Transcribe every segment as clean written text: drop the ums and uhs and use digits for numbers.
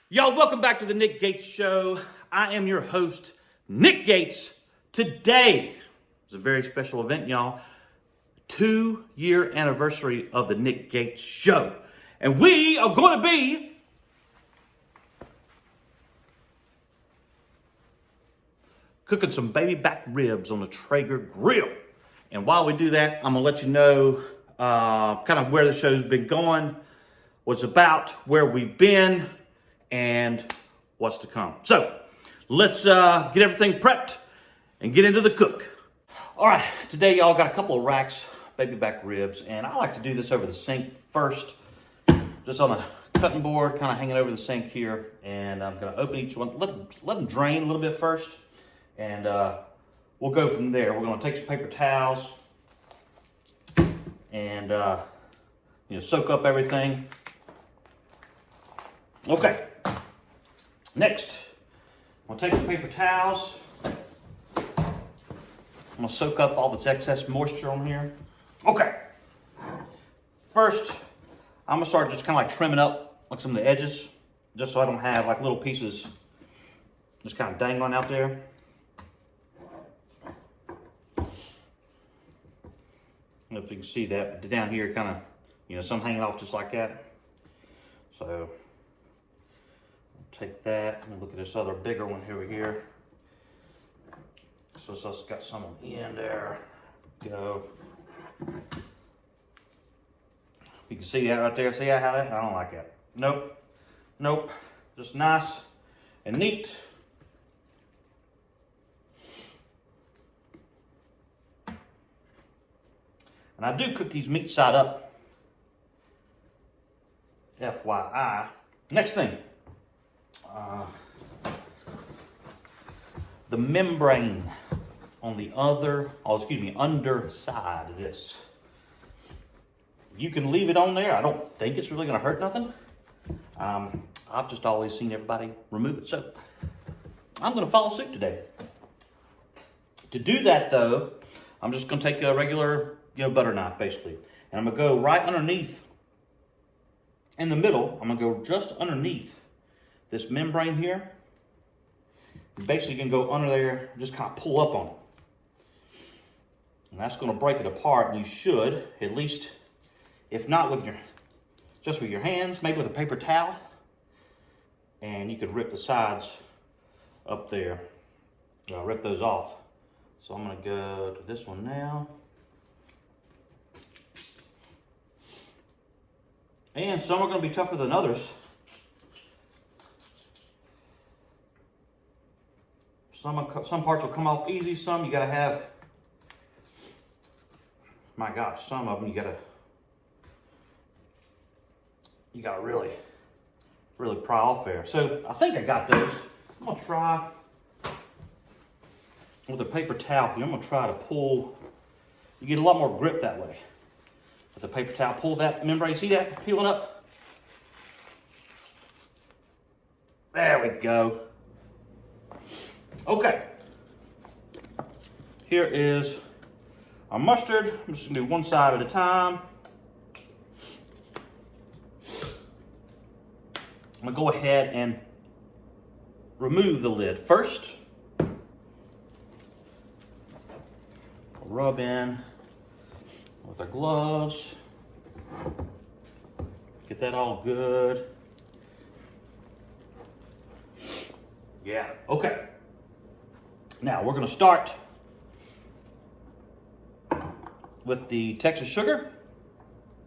Y'all, welcome back to the Nick Gates Show. I am your host, Nick Gates. Today is a very special event, y'all. 2-year anniversary of the Nick Gates Show. And we are going to be cooking some baby back ribs on the Traeger grill. And while we do that, I'm going to let you know kind of where the show's been going, what's about, where we've been, and what's to come. So let's get everything prepped and get into the cook. All right, today y'all got a couple of racks, baby back ribs, and I like to do this over the sink first, just on a cutting board, kind of hanging over the sink here. And I'm gonna open each one, let them drain a little bit first, and we'll go from there. We're gonna take some paper towels and soak up everything. Okay. Next, I'm gonna take some paper towels. I'm gonna soak up all this excess moisture on here. Okay. First, I'm gonna start just kind of like trimming up like some of the edges, just so I don't have like little pieces just kind of dangling out there. I don't know if you can see that, but down here kind of, some hanging off just like that. So take that and look at this other bigger one here. So it's got some on the end there. Go. You can see that right there. See how that? I don't like that. Nope. Just nice and neat. And I do cook these meat side up. FYI. Next thing. The membrane on the underside of this. You can leave it on there. I don't think it's really going to hurt nothing. I've just always seen everybody remove it, so I'm going to follow suit today. To do that, though, I'm just going to take a regular, butter knife, basically, and I'm going to go right underneath. In the middle, I'm going to go just underneath this membrane here. Basically, you can go under there and just kind of pull up on it. And that's going to break it apart, and you should, at least, if not with your hands, maybe with a paper towel. And you could rip the sides up there, rip those off. So I'm going to go to this one now. And some are going to be tougher than others. Some parts will come off easy. Some you gotta have. My gosh, some of them you gotta really pry off there. So I think I got those. I'm gonna try with a paper towel here. I'm gonna try to pull. You get a lot more grip that way with a paper towel. Pull that membrane. See that peeling up? There we go. Okay, here is our mustard. I'm just gonna do one side at a time. I'm gonna go ahead and remove the lid first. Rub in with our gloves. Get that all good. Yeah, okay. Now we're going to start with the Texas sugar.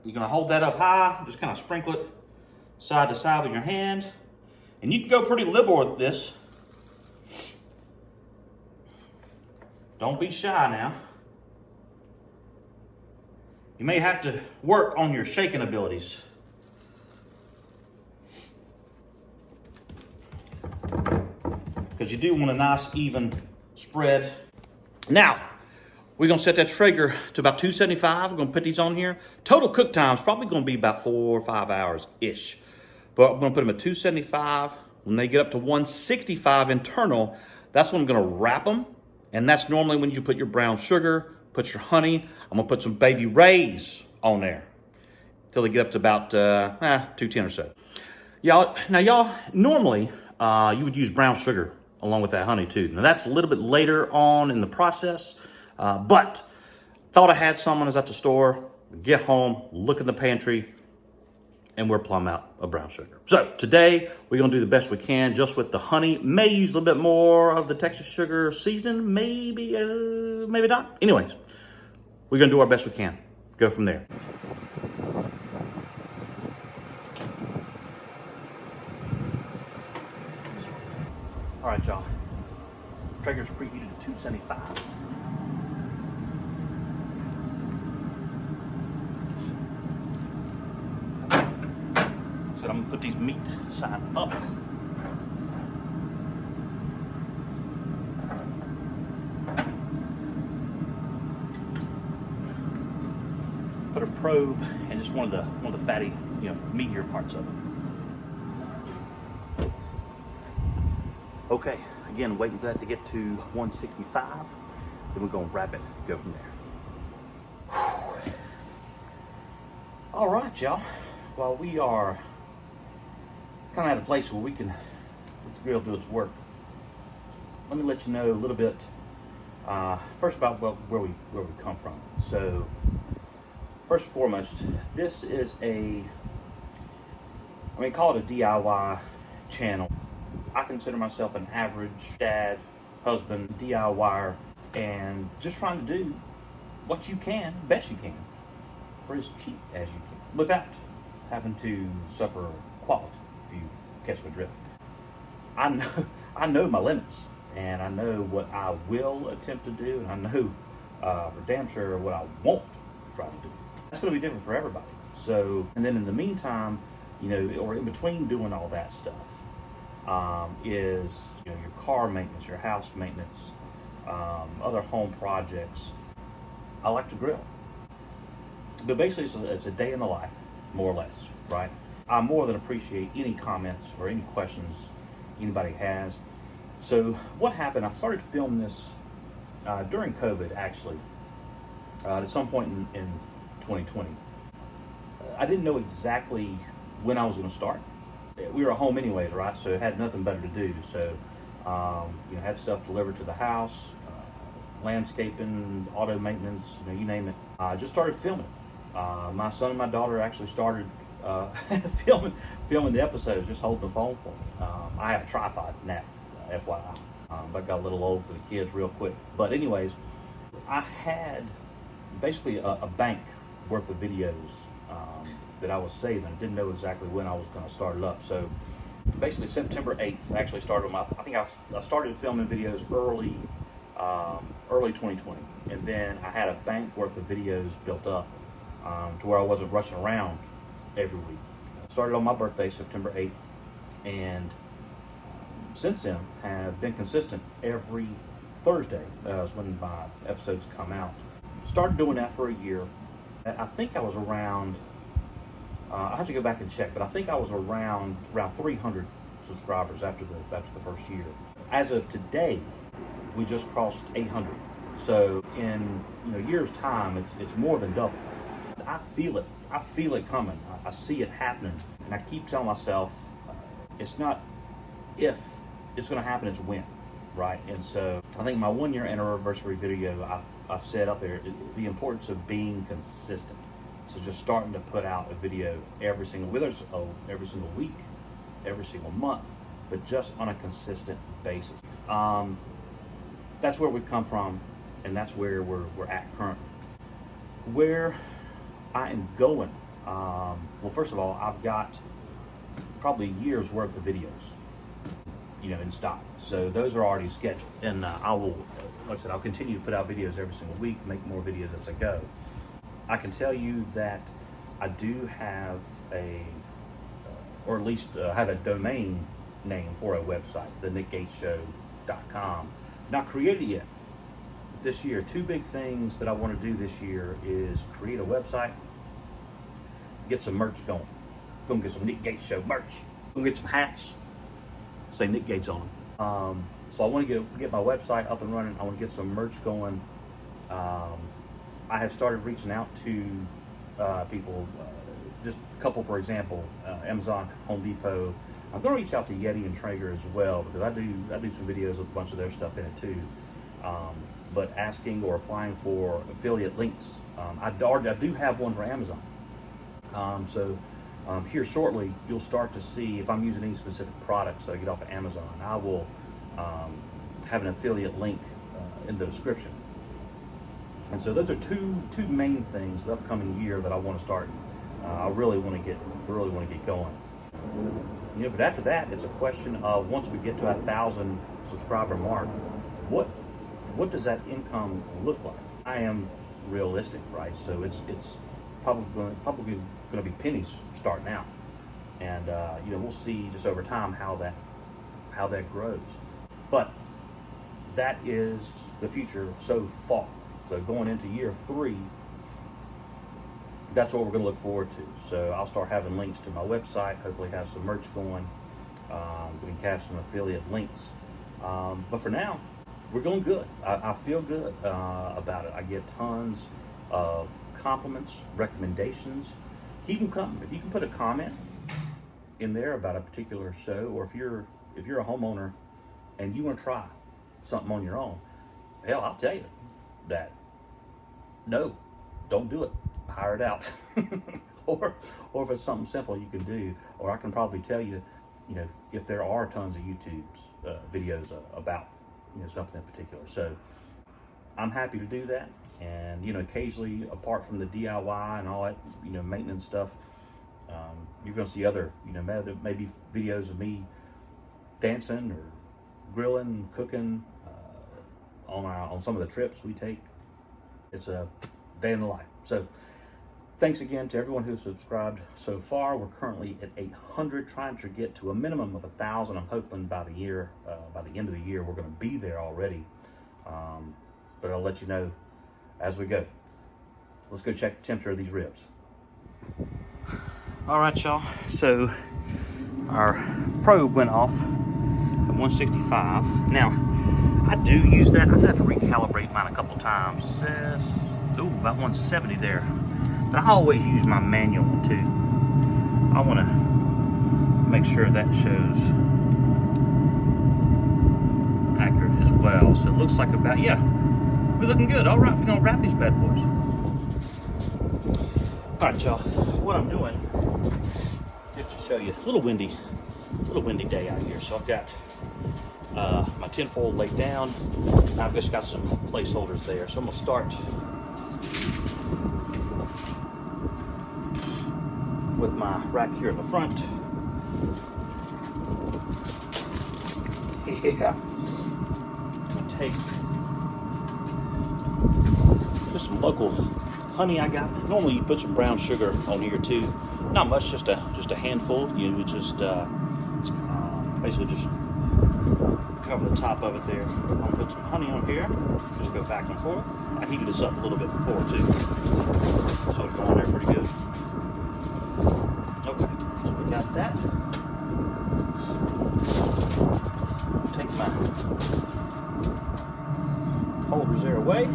You're going to hold that up high, just kind of sprinkle it side to side with your hand. And you can go pretty liberal with this. Don't be shy now. You may have to work on your shaking abilities. Because you do want a nice even spread. Now, we're gonna set that Traeger to about 275. We're gonna put these on here. Total cook time is probably gonna be about 4 or 5 hours-ish. But I'm gonna put them at 275. When they get up to 165 internal, that's when I'm gonna wrap them. And that's normally when you put your brown sugar, put your honey. I'm gonna put some baby rays on there till they get up to about 210 or so. Y'all, normally you would use brown sugar along with that honey too. Now that's a little bit later on in the process, but thought I had some when I was at the store. Get home, look in the pantry, and we're plumb out of brown sugar. So today we're gonna do the best we can just with the honey. May use a little bit more of the Texas sugar seasoning, maybe not. Anyways, we're gonna do our best we can. Go from there. All right, y'all. Traeger's preheated to 275. So I'm gonna put these meat side up. Put a probe in just one of the fatty, meatier parts of it. Okay, again, waiting for that to get to 165. Then we're gonna wrap it, go from there. Whew. All right, y'all. Well, we are kind of at a place where we can let the grill do its work. Let me let you know a little bit first about where we come from. So, first and foremost, this is call it a DIY channel. I consider myself an average dad, husband, DIYer, and just trying to do what you can, best you can, for as cheap as you can, without having to suffer quality, if you catch my drift. I know my limits, and I know what I will attempt to do, and I know for damn sure what I won't try to do. That's going to be different for everybody. So, and then in the meantime, or in between doing all that stuff, is your car maintenance, your house maintenance, other home projects. I like to grill, but basically it's a day in the life, more or less, right? I more than appreciate any comments or any questions anybody has. So what happened? I started filming this during COVID, actually, at some point in 2020. I didn't know exactly when I was going to start. We were at home anyways, right? So I had nothing better to do. So, had stuff delivered to the house, landscaping, auto maintenance, you name it. I just started filming. My son and my daughter actually started filming the episodes, just holding the phone for me. I have a tripod now, FYI. I got a little old for the kids real quick. But anyways, I had basically a bank worth of videos that I was saving. Didn't know exactly when I was going to start it up. So basically September 8th, I actually started I started filming videos early 2020. And then I had a bank worth of videos built up to where I wasn't rushing around every week. I started on my birthday, September 8th. And since then have been consistent every Thursday is when my episodes come out. Started doing that for a year. I think I was around, I have to go back and check, but I think I was around 300 subscribers after the first year. As of today, we just crossed 800. So in years time, it's more than double. I feel it. I feel it coming. I see it happening, and I keep telling myself, it's not if it's going to happen, it's when, right? And so I think my 1 year anniversary video, I've said out there the importance of being consistent. So just starting to put out a video every single, whether it's every single week, every single month, but just on a consistent basis. That's where we've come from, and that's where we're at currently. Where I am going, well, first of all, I've got probably a year's worth of videos, in stock. So those are already scheduled, and I will, like I said, I'll continue to put out videos every single week, make more videos as I go. I can tell you that I do have or at least have a domain name for a website, thenickgatesshow.com. Not created yet. This year, two big things that I want to do this year is create a website, get some merch going. Gonna get some Nick Gates Show merch. Gonna get some hats, say Nick Gates on them. So I want to get my website up and running. I want to get some merch going. I have started reaching out to people just a couple, for example, Amazon, Home Depot. I'm going to reach out to Yeti and Traeger as well, because I do some videos with a bunch of their stuff in it too. But asking or applying for affiliate links. I do have one for Amazon. So here shortly, you'll start to see if I'm using any specific products that I get off of Amazon. I will have an affiliate link in the description. And so those are two main things the upcoming year that I want to start. I really want to get going. You know, but after that, it's a question of, once we get to 1,000 subscriber mark, what does that income look like? I am realistic, right? So it's probably going to be pennies starting out, and you know, we'll see just over time how that grows. But that is the future so far. So going into year 3, that's what we're going to look forward to. So I'll start having links to my website, hopefully have some merch going, we can have some affiliate links. But for now, we're going good. I feel good about it. I get tons of compliments, recommendations. Keep them coming. If you can put a comment in there about a particular show, or if you're a homeowner and you want to try something on your own, hell, I'll tell you that no, don't do it. Hire it out. or if it's something simple you can do, or I can probably tell you, you know, if there are tons of YouTube's videos about, you know, something in particular. So I'm happy to do that. And, you know, occasionally, apart from the DIY and all that, you know, maintenance stuff, you're going to see other, you know, maybe videos of me dancing or grilling, cooking on some of the trips we take. It's a day in the life. So thanks again to everyone who's subscribed so far. We're currently at 800, trying to get to a minimum of 1,000. I'm hoping by the end of the year, we're going to be there already. But I'll let you know as we go. Let's go check the temperature of these ribs. All right, y'all. So our probe went off at 165. Now, I do use that. I've had to recalibrate mine a couple times. It says, ooh, about 170 there. But I always use my manual one too. I want to make sure that shows accurate as well. So it looks like about, yeah, we're looking good. All right, we're gonna wrap these bad boys. All right, y'all. What I'm doing, just to show you, a little windy day out here. So I've got my tinfoil laid down. And I've just got some placeholders there. So I'm gonna start with my rack here in the front. Yeah. I'm gonna take just some local honey I got. Normally you put some brown sugar on here too. Not much, just a handful. You just basically just cover the top of it there. I'm gonna put some honey on here. Just go back and forth. I heated this up a little bit before too, so it's going there pretty good. Okay, so we got that. Take my holders there away.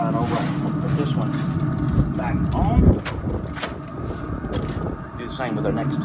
All right. We'll put this one back on. Do the same with our next.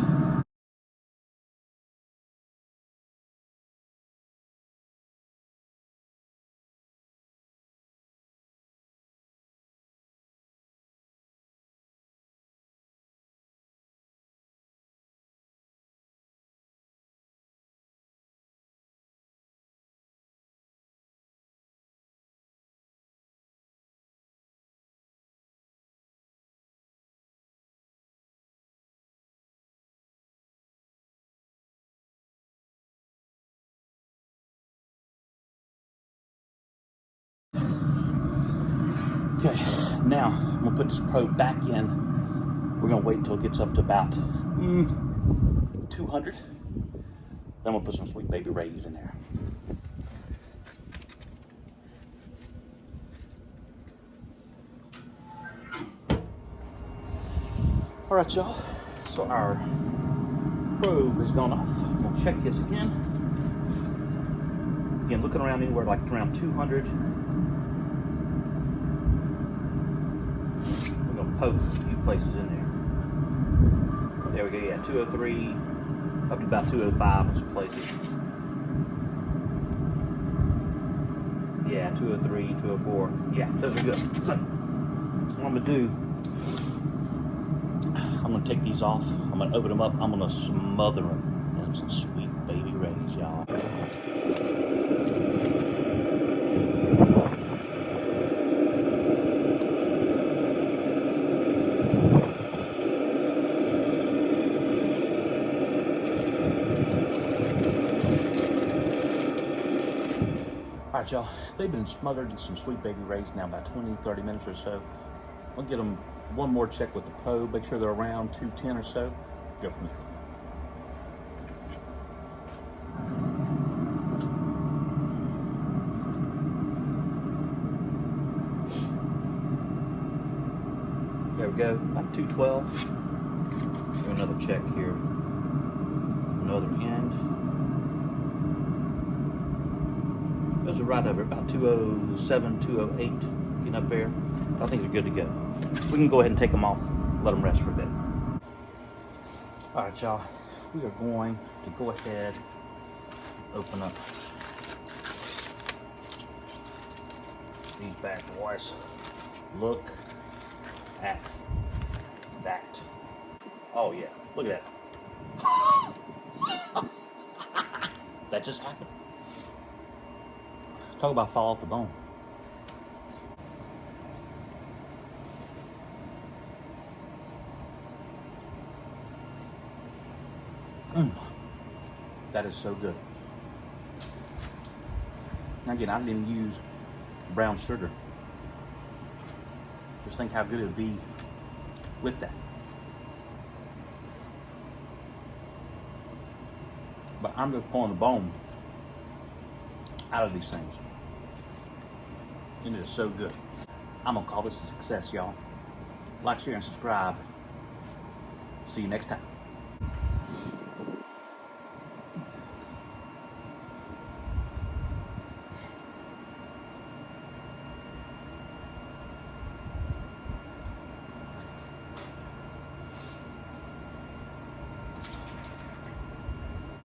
Okay, now I'm gonna put this probe back in. We're gonna wait until it gets up to about 200. Then I'm gonna put some Sweet Baby Ray's in there. All right, y'all. So our probe has gone off. We'll check this again. Again, looking around anywhere like around 200. We're gonna poke a few places in there. There we go. Yeah, 203 up to about 205 in some places. Yeah, 203, 204. Yeah, those are good. So, what I'm gonna do, I'm gonna take these off. I'm gonna open them up. I'm gonna smother them in some sweet baby rays, y'all. All right, y'all, they've been smothered in some sweet baby rays now about 20, 30 minutes or so. I'll get them one more check with the probe, make sure they're around 210 or so. Go from there. There we go, about 212. Do another check here. Another end. Those are right over about 207, 208, getting up there. I think they're good to go. We can go ahead and take them off, let them rest for a bit. All right, y'all, we are going to go ahead, open up these bad boys. Look at that. Oh yeah, look at that. That just happened. Talk about fall off the bone. That is so good. Again, I didn't even use brown sugar. Just think how good it would be with that. But I'm just pulling the bone out of these things. And it is so good. I'm gonna call this a success, y'all. Like, share, and subscribe. See you next time.